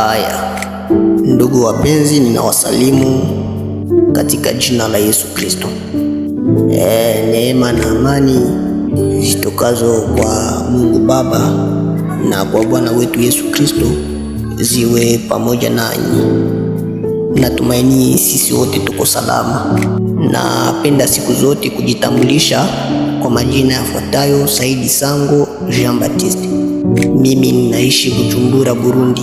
Haya, ndugu wapenzi, ninawasalimu katika jina la Yesu Kristo. Neema na amani zitokazo kwa Mungu Baba na kwa Bwana wetu Yesu Kristo ziwe pamoja nanyi. Natumaini sisi wote tuko salama. Napenda siku zote kujitambulisha kwa majina yafuatayo: Saidi Sango Jean Baptiste. Mimi ninaishi Bujumbura, Burundi.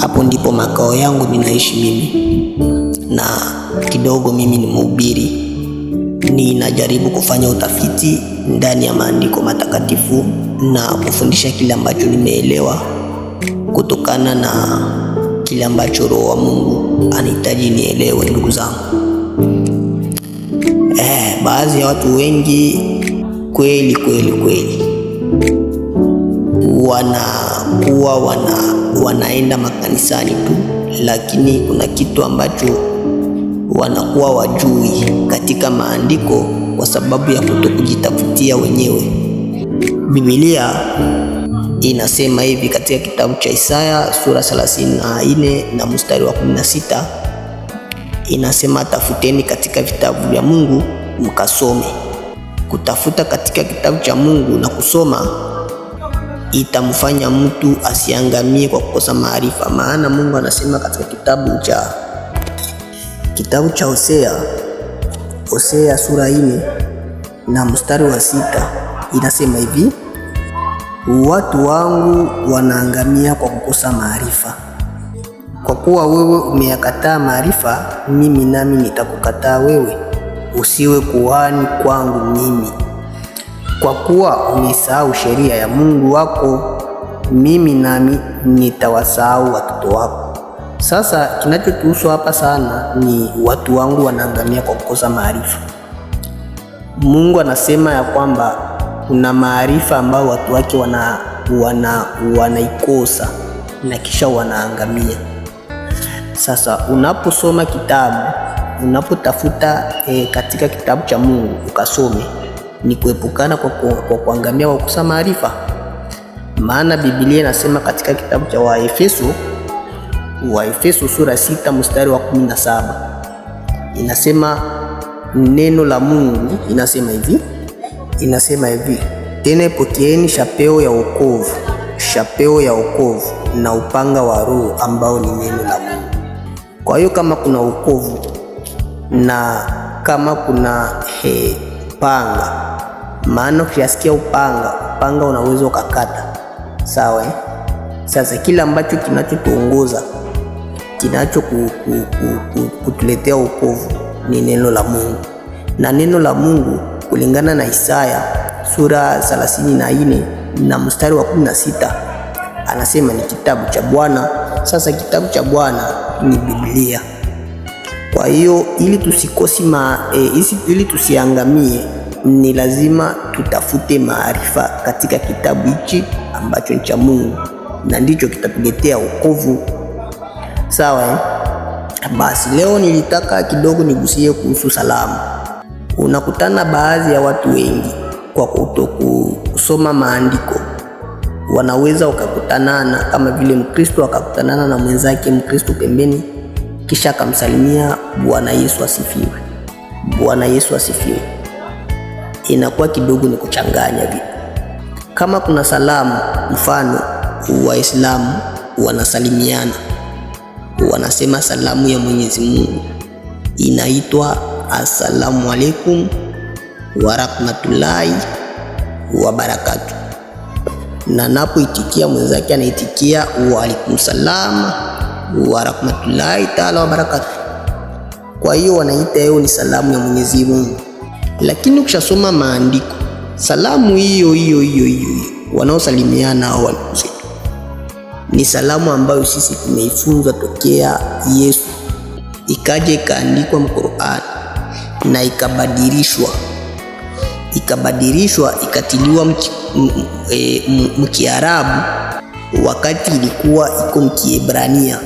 Hapo ndipo makao yangu ninaishi mimi, na kidogo mimi ni mhubiri. Ninajaribu kufanya utafiti ndani ya maandiko matakatifu na kufundisha kile ambacho nimeelewa kutokana na kile ambacho Roho wa Mungu anahitaji nielewe. Ndugu zangu, baadhi ya watu wengi kweli wanakuwa wanaenda makanisani tu, lakini kuna kitu ambacho wanakuwa wajui katika maandiko kwa sababu ya kutokujitafutia wenyewe. Biblia inasema hivi katika kitabu cha Isaya sura 34 na mstari wa 16, inasema, tafuteni katika vitabu vya Mungu mkasome. Kutafuta katika kitabu cha Mungu na kusoma itamfanya mtu asiangamie kwa kukosa maarifa. Maana Mungu anasema katika kitabu cha Hosea sura 4 na mstari wa 6, inasema hivi: watu wangu wanaangamia kwa kukosa maarifa. Kwa kuwa wewe umeyakataa maarifa, mimi nami nitakukataa wewe, usiwe kuhani kwangu mimi. Kwa kuwa umesahau sheria ya Mungu wako, mimi nami nitawasahau watoto wako. Sasa kinachotuhusu hapa sana ni watu wangu wanaangamia kwa kukosa maarifa. Mungu anasema ya kwamba kuna maarifa ambayo watu wake wanaikosa na kisha wanaangamia. Sasa unaposoma kitabu, unapotafuta katika kitabu cha Mungu ukasome, ni kuepukana kwa kuangamia kwa kukosa maarifa. Maana Biblia inasema katika kitabu cha Waefeso sura 6 mstari wa 17, inasema neno la Mungu inasema hivi: tena pokeeni shapeo ya wokovu na upanga wa Roho ambao ni neno la Mungu. Kwa hiyo kama kuna wokovu na kama kuna panga, maana ukisikia upanga unaweza ukakata, sawa. Sasa kila ambacho kinachotuongoza, kutuletea wokovu ni neno la Mungu. Na neno la Mungu kulingana na Isaya sura 34 na mstari wa 16, anasema ni kitabu cha Bwana. Sasa kitabu cha Bwana ni Biblia. Kwa hiyo ili tusiangamie, ni lazima tutafute maarifa katika kitabu hichi ambacho ni cha Mungu, na ndicho kitatuletea wokovu, sawa. Basi leo nilitaka kidogo nigusie kuhusu salamu. Unakutana baadhi ya watu wengi kwa kutokusoma maandiko, wanaweza wakakutanana kama vile Mkristo akakutanana na mwenzake Mkristo pembeni, kisha akamsalimia Bwana Yesu asifiwe, Bwana Yesu asifiwe. Inakuwa kidogo ni kuchanganya vitu. Kama kuna salamu, mfano Waislamu wanasalimiana, wanasema salamu ya Mwenyezi Mungu inaitwa assalamu alaikum wa rahmatullahi wa barakatuh, na napoitikia mwenzake anaitikia wa alaikum salam wa rahmatullahi taala wa barakatuh. Kwa hiyo wanaita hiyo ni salamu ya Mwenyezi Mungu. Lakini ukishasoma maandiko, salamu hiyo wanaosalimiana hao walimu zetu ni salamu ambayo sisi tumeifunzwa tokea Yesu, ikaja ikaandikwa Qur'an na ikabadilishwa ikatiliwa mkiarabu, wakati ilikuwa iko mkiebrania,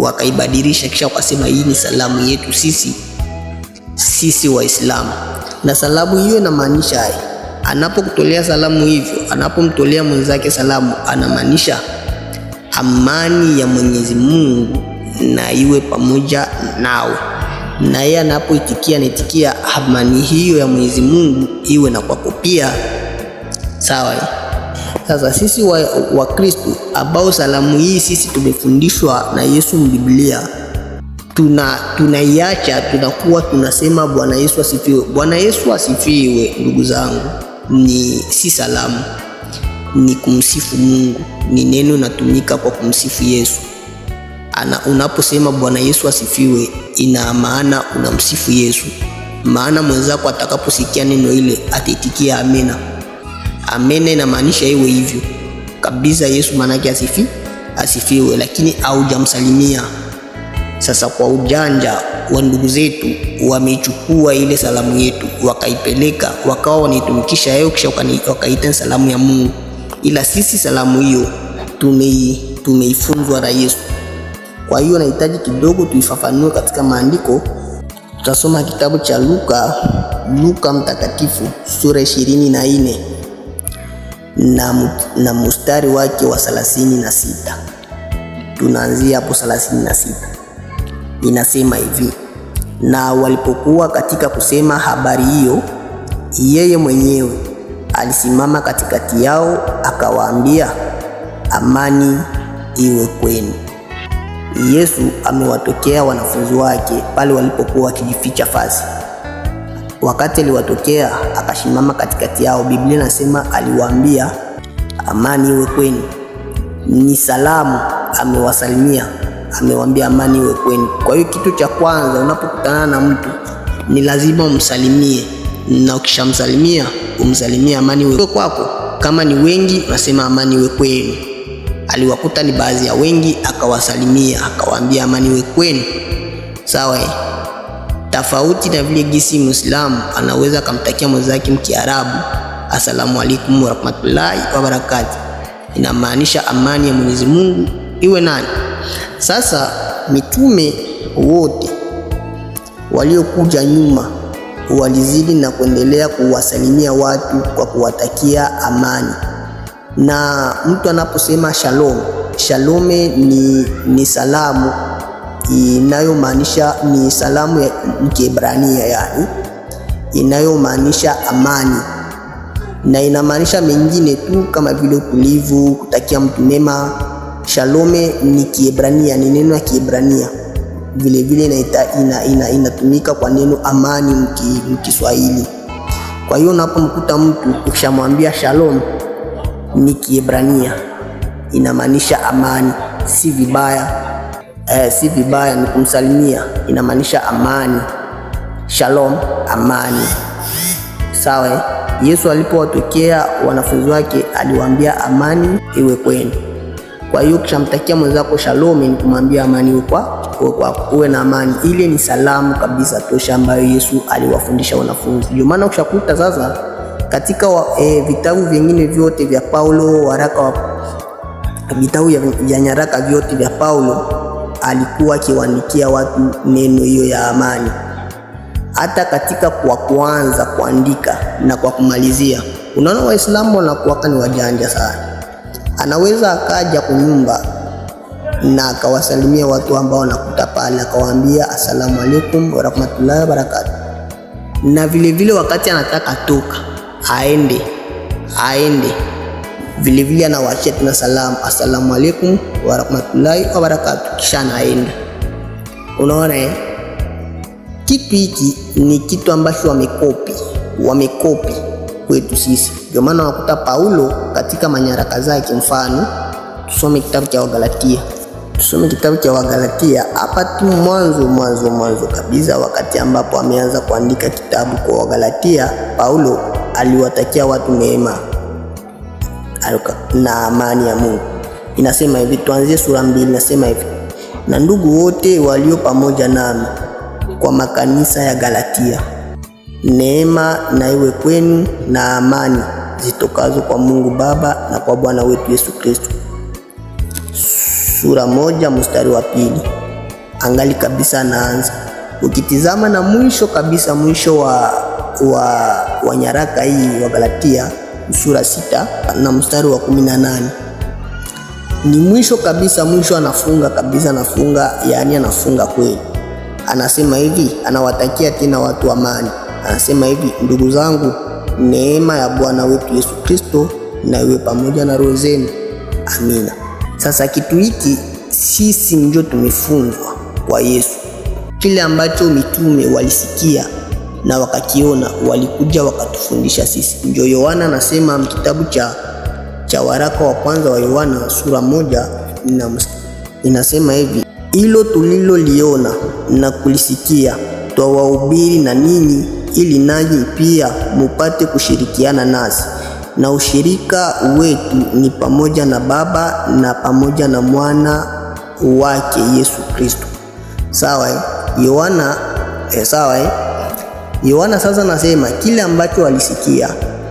wakaibadilisha kisha wakasema hii ni salamu yetu sisi Waislamu. Na salamu hiyo inamaanisha anapokutolea salamu hivyo, anapomtolea mwenzake salamu, anamaanisha amani ya Mwenyezi Mungu na iwe pamoja nawe. Na yeye anapoitikia anaitikia amani hiyo ya Mwenyezi Mungu iwe na kwako pia. Sawa. Sasa sisi wa Kristo ambao salamu hii sisi tumefundishwa na Yesu Biblia, tunaiacha, tunakuwa tunasema Bwana Yesu asifiwe. Bwana Yesu asifiwe, ndugu zangu, si salamu, ni kumsifu Mungu. Ni neno natumika kwa kumsifu Yesu. Unaposema Bwana Yesu asifiwe, ina maana unamsifu Yesu. Maana mwenzako atakaposikia neno ile ataitikia amena. Amena inamaanisha iwe hivyo kabisa. Yesu maana yake asifiwe, lakini haujamsalimia. Sasa kwa ujanja wa ndugu zetu wameichukua ile salamu yetu wakaipeleka, wakawa wanaitumikisha yao, kisha wakaita salamu ya Mungu. Ila sisi salamu hiyo tumeifunzwa na Yesu. Kwa hiyo nahitaji kidogo tuifafanue katika maandiko. Tutasoma kitabu cha Luka mtakatifu sura 24 na mstari wake wa 36. Tunaanzia hapo 36. Inasema hivi: na walipokuwa katika kusema habari hiyo, yeye mwenyewe alisimama katikati yao akawaambia, amani iwe kwenu. Yesu amewatokea wanafunzi wake pale walipokuwa wakijificha fasi. Wakati aliwatokea akasimama katikati yao, Biblia inasema aliwaambia, amani iwe kwenu. Ni salamu amewasalimia, amewaambia amani iwe kwenu. Kwa hiyo kitu cha kwanza unapokutana na mtu ni lazima umsalimie, na ukishamsalimia umsalimie amani iwe kwako. Kama ni wengi unasema amani iwe kwenu. Aliwakuta ni baadhi ya wengi akawasalimia, akawaambia amani iwe kwenu. Sawa. Tofauti na vile gisi Muislamu anaweza kumtakia mwenzake Mkiarabu asalamu alaykum wa rahmatullahi wa barakatuh, inamaanisha amani ya Mwenyezi Mungu iwe nani. Sasa mitume wote waliokuja nyuma walizidi na kuendelea kuwasalimia watu kwa kuwatakia amani. Na mtu anaposema shalom, shalome ni salamu inayomaanisha, ni salamu ya Kiebrania, yani inayomaanisha amani, na inamaanisha mengine tu kama vile utulivu, kutakia mtu mema. Shalome ni Kiebrania, ni neno la Kiebrania. Vile vile inatumika kwa neno amani mkiswahili. Kwa hiyo unapomkuta mtu ukishamwambia shalom, ni Kiebrania, inamaanisha amani. Si vibaya ni kumsalimia, inamaanisha amani. Shalom, amani. Sawa. Yesu alipowatokea wanafunzi wake aliwaambia amani iwe kwenu. Kwa hiyo ukishamtakia mwenzako shalom, ni kumwambia amani iwe kwako, uwe na amani. Ile ni salamu kabisa tosha ambayo Yesu aliwafundisha wanafunzi. Ndio maana ukishakuta sasa katika vitabu vingine vyote vya Paulo, vitabu vya nyaraka vyote vya Paulo, alikuwa akiwaandikia watu neno hiyo ya amani. Hata katika kwa kuanza kuandika na kwa kumalizia, unaona Waislamu wanakuwa ni wajanja sana. Anaweza akaja kunyumba na akawasalimia watu ambao wanakuta pale, akawaambia asalamu alaykum wa rahmatullahi wa barakatuh, na vile vile wakati anataka toka aende vile vile anawaachia tena salamu, asalamu alaykum wa rahmatullahi wa barakatuh, kisha anaenda. Unaona kitu hiki ni kitu ambacho wamekopi kwetu sisi. Ndio maana wakuta Paulo katika manyaraka zake, mfano tusome kitabu cha Wagalatia hapa tu mwanzo kabisa, wakati ambapo ameanza kuandika kitabu kwa Wagalatia, Paulo aliwatakia watu neema na amani ya Mungu. Inasema hivi, tuanzie sura 2, inasema hivi: na ndugu wote walio pamoja nami kwa makanisa ya Galatia, neema na iwe kwenu na amani zitokazo kwa Mungu Baba na kwa Bwana wetu Yesu Kristo. Sura 1 mstari wa 2. Angali kabisa anaanza. Ukitizama na mwisho kabisa, mwisho wa nyaraka hii wa Galatia, sura 6 na mstari wa 18. ni mwisho kabisa, mwisho anafunga kabisa, anafunga yani anafunga kweli. Anasema hivi, anawatakia tena watu amani. Anasema hivi, ndugu zangu, neema ya Bwana wetu Yesu Kristo na iwe pamoja na roho zenu. Amina. Sasa kitu hiki sisi ndio tumefunzwa kwa Yesu. Kile ambacho mitume walisikia na wakakiona, walikuja wakatufundisha sisi. Ndio Yohana anasema kitabu cha waraka wa kwanza wa Yohana sura 1 inasema hivi, hilo tuliloliona na kulisikia twawahubiri na ninyi, ili nanyi pia mupate kushirikiana nasi, na ushirika wetu ni pamoja na Baba na pamoja na mwana wake Yesu Kristo. Sawa Yohana, sawa Yohana sasa nasema kile ambacho walisikia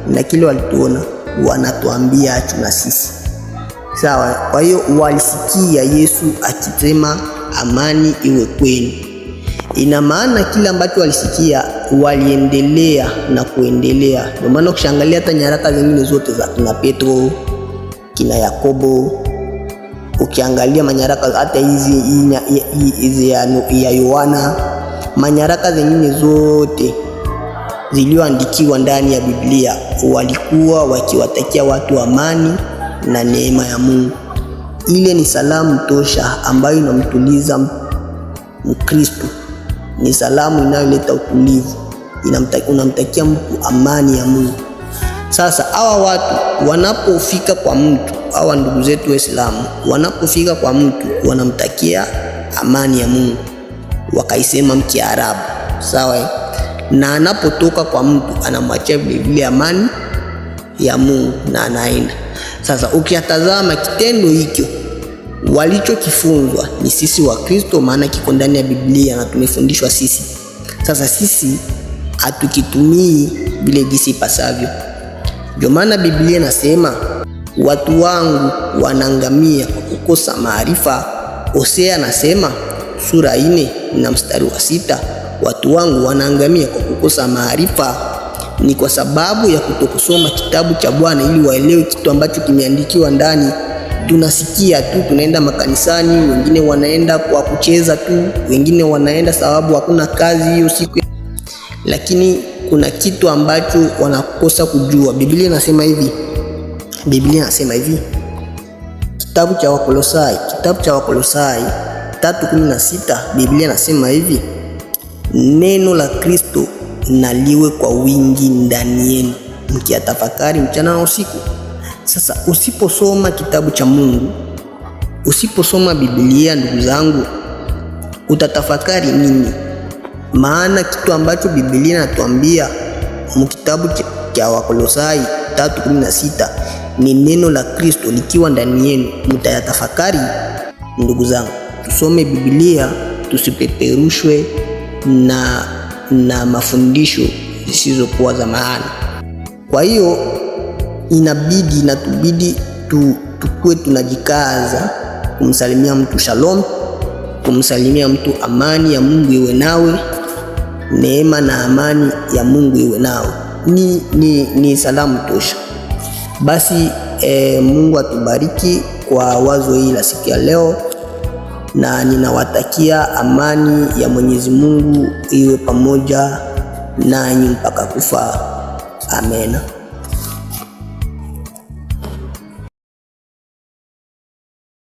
na kile walituona wanatuambia achu na sisi. Sawa, kwa hiyo walisikia Yesu akisema amani iwe kwenu. Ina maana kile ambacho walisikia waliendelea na kuendelea. Ndio maana ukishangalia hata nyaraka zingine zote za kina Petro, kina Yakobo, ukiangalia manyaraka hata hizi ya Yohana, manyaraka zingine zote zilioandikiwa ndani ya Biblia walikuwa wakiwatakia watu amani na neema ya Mungu. Ile ni salamu tosha ambayo inamtuliza Mkristo. Ni salamu inayoleta utulivu. Unamtakia mtu amani ya Mungu. Sasa hawa watu wanapofika kwa mtu, hawa ndugu zetu Waislamu wanapofika kwa mtu wanamtakia amani ya Mungu, wakaisema mkiarabu. Sawa, na anapotoka kwa mtu anamwachia vile vile amani ya Mungu na anaenda. Sasa ukiatazama kitendo hicho walichokifunzwa ni sisi wa Kristo, maana kiko ndani ya Biblia na tumefundishwa sisi. Sasa sisi hatukitumii vile jinsi pasavyo. Ndio maana Biblia inasema watu wangu wanaangamia kwa kukosa maarifa. Hosea anasema sura 4 na mstari wa 6, watu wangu wanaangamia kwa kukosa maarifa. Ni kwa sababu ya kutokusoma kitabu cha Bwana ili waelewe kitu ambacho kimeandikiwa ndani. Tunasikia tu, tunaenda makanisani, wengine wanaenda kwa kucheza tu, wengine wanaenda sababu hakuna kazi hiyo siku, lakini kuna kitu ambacho wanakosa kujua. Biblia inasema hivi, kitabu cha Wakolosai 3:16, Biblia inasema hivi, neno la Kristo na liwe kwa wingi ndani yenu, mkiyatafakari mchana na usiku. Sasa usiposoma kitabu cha Mungu, usiposoma Biblia, ndugu zangu, utatafakari nini? Maana kitu ambacho Biblia inatuambia mkitabu cha Wakolosai 3:16 ni neno la Kristo likiwa ndani yenu, mtayatafakari. Ndugu zangu, tusome Biblia, tusipeperushwe na mafundisho zisizokuwa za maana. Kwa hiyo inatubidi tukue tunajikaza kumsalimia mtu shalom, kumsalimia mtu amani ya Mungu iwe nawe, neema na amani ya Mungu iwe nawe. Ni salamu tosha. Basi Mungu atubariki kwa wazo hili la siku ya leo, na ninawatakia amani ya Mwenyezi Mungu iwe pamoja nanyi mpaka kufa. Amen.